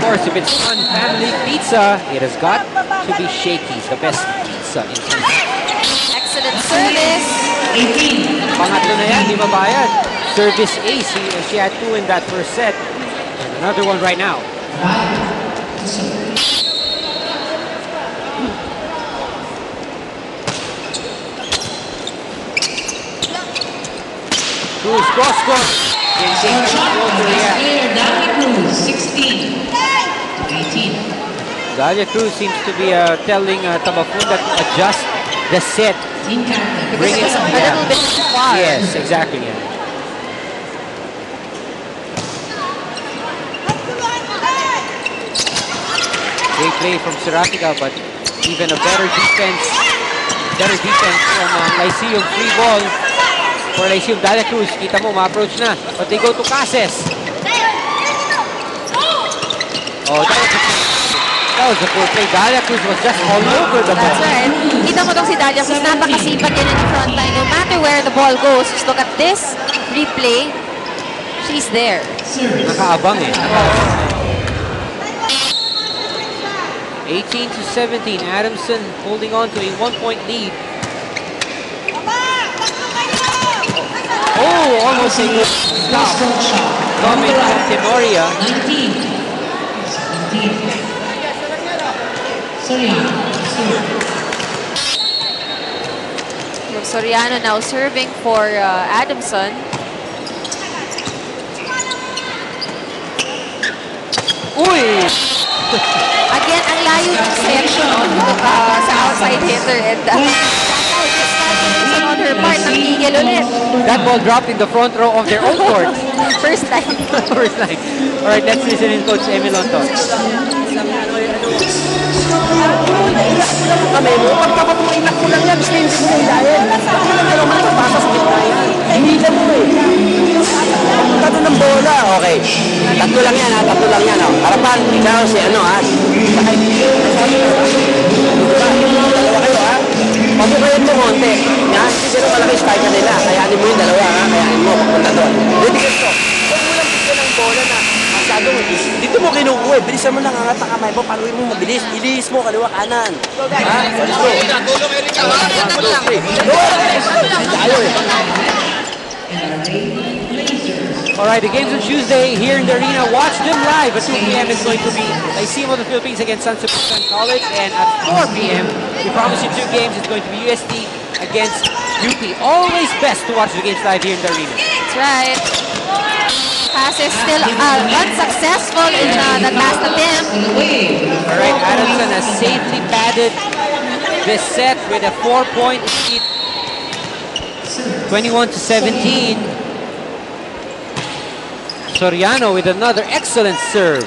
course, if it's fun family pizza, it has got to be Shakey's, the best pizza in San Jose. Excellent service. 18. Pangatlo na yan, di mabayad. Service ace. She had 2 in that first set. And another one right now. Cruz, cross court. Cruz, 16 to 18. Dalia Cruz seems to be telling Tamafunda to adjust the set. Because it was a little bit too far. Yes, exactly. Yeah. Great play from Serafica, but even a better defense from Lyceum. Free ball for Lyceum. Dalia Cruz, kita mo, ma-approach na. But they go to Cases. Oh, that was a poor play. Dalia Cruz was just all over the ball. That's right. Kita mo tong si Dalia Cruz, napakasipag yan in the front line. No matter where the ball goes, just look at this replay. She's there. Nakaabang eh. 18 to 17. Adamson holding on to a 1-point lead. Oh, almost a good stop. Coming from Tenoria. 19. Soriano now serving for Adamson. Uy! Again, ang layo ng set sa outside hitter. And on her part, nangigil ulit. That ball dropped in the front row of their own court. First time. First time. Alright, let's listen in Coach Emil Lonto. Kami mo, pagkapat mo inak ko lang yan, gusto hindi mo hilahin. Ako lang naman magpasa sa gitna yan. Hila mo eh. Tatlo ng bola, okay. Tatlo lang yan ha, tatlo lang yan. Harapan, ikaw si ano ha. Sakay. Dalawa kayo ha. Pabukayan mo konti. Yan, hindi sila malaki strike nila. Kayanin mo yung dalawa ha, kayanin mo, papunta doon. Dedikas ko. Huwag mo lang bigyan ng bola na masyadong dito mo kinukuha. Bilisan mo lang angat ang kamay mo, panuin mo mabilis. Ilis mo, kaliwa kanan. Ha? Let's go. 1, 2, 3. Go! Tayo eh. Alright, the games on Tuesday here in the arena. Watch them live at 2 p.m. It's going to be Lyceum of the Philippines against San Sebastian College. And at 4 p.m., we promise you 2 games. It's going to be UST against UP. Always best to watch the games live here in the arena. That's right. Pass is still unsuccessful in the last attempt. Alright, Adamson has safely padded this set with a 4-point lead. 21 to 17. Soriano with another excellent serve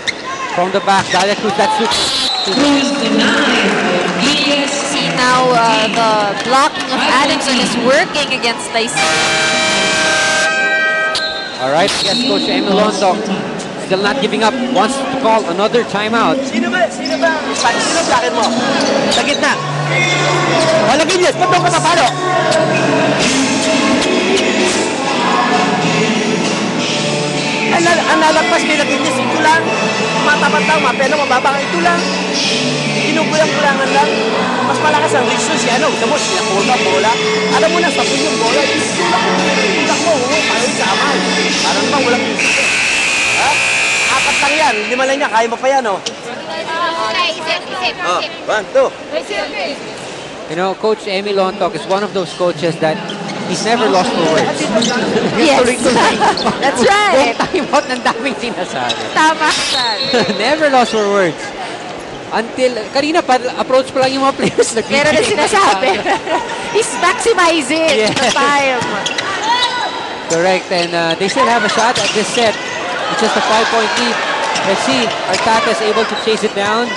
from the back. Dalia Cruz, that's Cruz denied. See now the blocking of Adamson is working against Lyceum. Alright, yes, Coach Emil Lonto still not giving up. Wants to call another timeout. Sino ba? Sino blockin mo? Sa gitna. Wala ginyas, ba't doon ka papalo? Ang lalagpas kay Laginyas, ito lang. Matapat lang, mapeno, mababa. Ito lang. Kinukuyang-kulangan lang. Mas malakas ang reach nun si ano. Ito mo, sinakulta, bola. Alam mo na, sapin yung bola. Tulak mo, paano yung kamay. Parang naman, walang isip. Ha? 4 lang yan. 5 lang yan. Kaya mo pa yan, oh. Oh, 1, 2. You know, Coach Emil Lonto is one of those coaches that he's never lost for words. Yes. That's right. Timeout ng daming sinasabi. Tama ka. Never lost for words. Until, kanina pa, approach pa lang yung mga players. Meron na sinasabi. He's maximizing the time. Correct, and they still have a shot at this set. It's just a 5-point lead. Let's see, Artata is able to chase it down.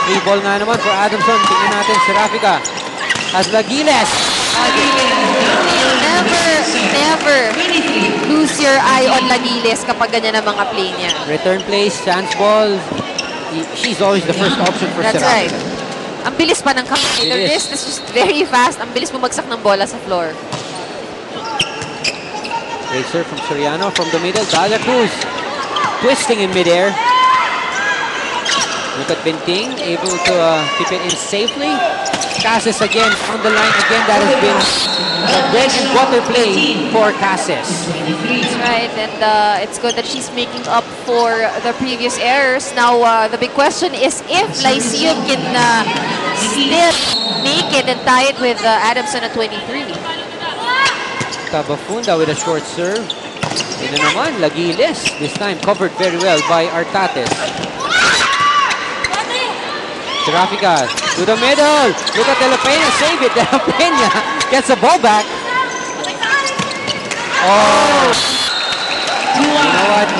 Free ball nga naman for Adamson. Tingnan natin, Serafica has Lagiles. Never lose your eye on Lagiles kapag ganyan ang mga play niya. Return plays, chance ball. She's always the first option for That's Serafica. right. Ang bilis pa ng combinator. This is just very fast. Ang bilis bumagsak ng bola sa floor. Great serve from Soriano from the middle. Dalia Cruz twisting in midair. Look at Binting, able to keep it in safely. Cassis again on the line. Again, that has been a bread and butter play for Cassis. That's right, and it's good that she's making up for the previous errors. Now, the big question is if Lyceum can still make it and tie it with Adamson at 23. Tabafunda with a short serve. Ito naman, Lagiles. This time covered very well by Artates. Serafica to the middle. Look at De La Peña, save it. De La Peña gets the ball back. Oh! You know what?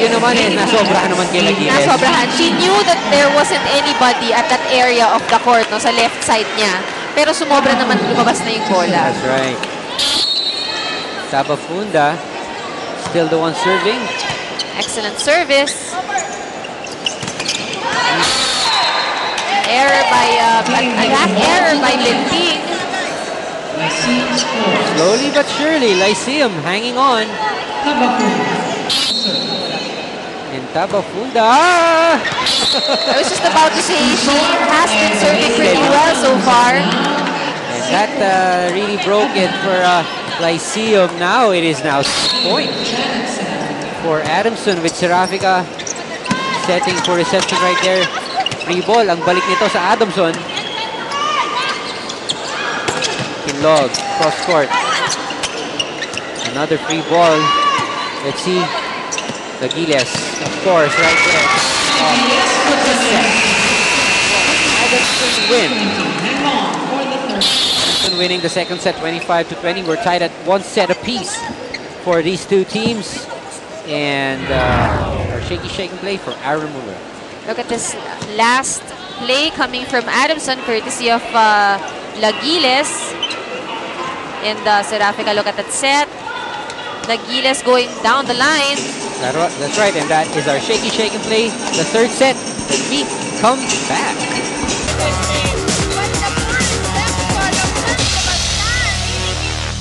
Yun naman nasobrahan naman kay Lagiles. Nasobrahan. She knew that there wasn't anybody at that area of the court, no, sa left side niya. Pero sumobra naman, lumabas na yung bola. That's right. Tabafunda, still the one serving. Excellent service. Error by, a back error by Binting. Slowly but surely, Lyceum hanging on. And Tabafunda. I was just about to say, she has been serving pretty well so far. And that really broke it for Lyceum. Now it is now 6 points for Adamson with Serafica setting for reception right there. Free ball, ang balik nito sa Adamson. Kinlog, cross court. Another free ball. Let's see. Lagiles, of course, right there. Adamson win. Adamson winning the second set 25-20. We're tied at 1 set apiece for these two teams. And our shaky play for Aaron Muller. Look at this last play coming from Adamson, courtesy of Lagiles. And Serafica, look at that set. Lagiles going down the line. That's right, and that is our shaky play. The third set, the Heat come back.